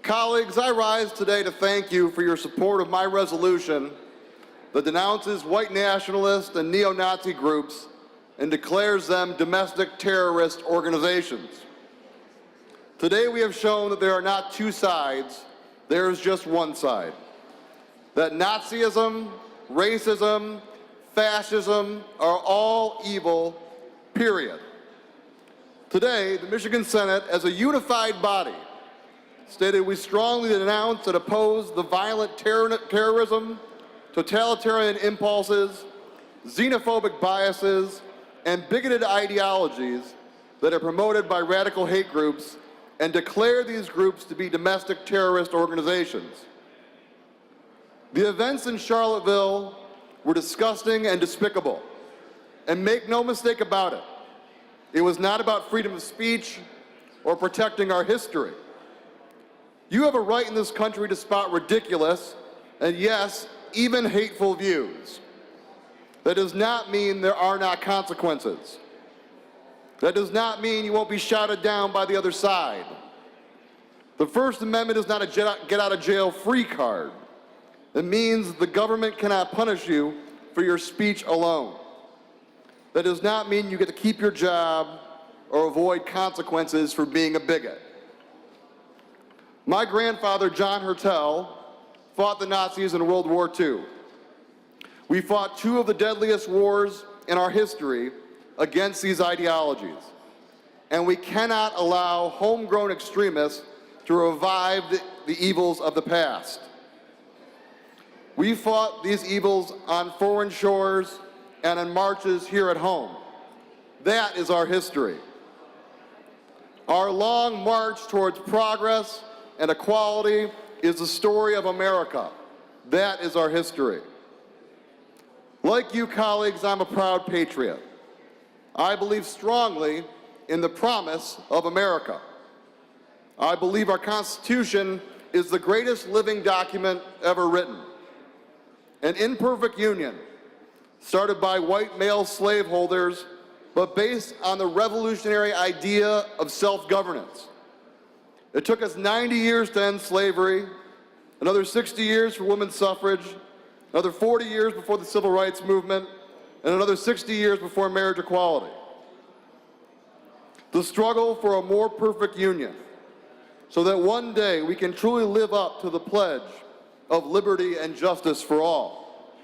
Colleagues, I rise today to thank you for your support of my resolution that denounces white nationalist and neo-Nazi groups and declares them domestic terrorist organizations. Today we have shown that there are not two sides, there is just one side. That Nazism, racism, fascism are all evil, period. Today, the Michigan Senate, as a unified body, stated we strongly denounce and oppose the violent terrorism, totalitarian impulses, xenophobic biases, and bigoted ideologies that are promoted by radical hate groups and declare these groups to be domestic terrorist organizations. The events in Charlottesville were disgusting and despicable, and make no mistake about it, it was not about freedom of speech or protecting our history. You have a right in this country to spout ridiculous and, yes, even hateful views. That does not mean there are not consequences. That does not mean you won't be shouted down by the other side. The First Amendment is not a get-out-of-jail-free card. It means the government cannot punish you for your speech alone. That does not mean you get to keep your job or avoid consequences for being a bigot. My grandfather, John Hertel, fought the Nazis in World War II. We fought two of the deadliest wars in our history against these ideologies. And we cannot allow homegrown extremists to revive the evils of the past. We fought these evils on foreign shores and in marches here at home. That is our history. Our long march towards progress and equality is the story of America. That is our history. Like you, colleagues, I'm a proud patriot. I believe strongly in the promise of America. I believe our Constitution is the greatest living document ever written. An imperfect union, started by white male slaveholders, but based on the revolutionary idea of self-governance. It took us 90 years to end slavery, another 60 years for women's suffrage, another 40 years before the Civil Rights Movement, and another 60 years before marriage equality. The struggle for a more perfect union, so that one day we can truly live up to the pledge of liberty and justice for all.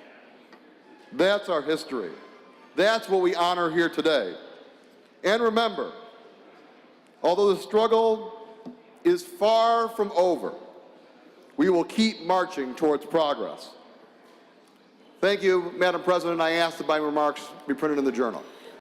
That's our history. That's what we honor here today. And remember, although the struggle is far from over, we will keep marching towards progress. Thank you, Madam President. I ask that my remarks be printed in the Journal.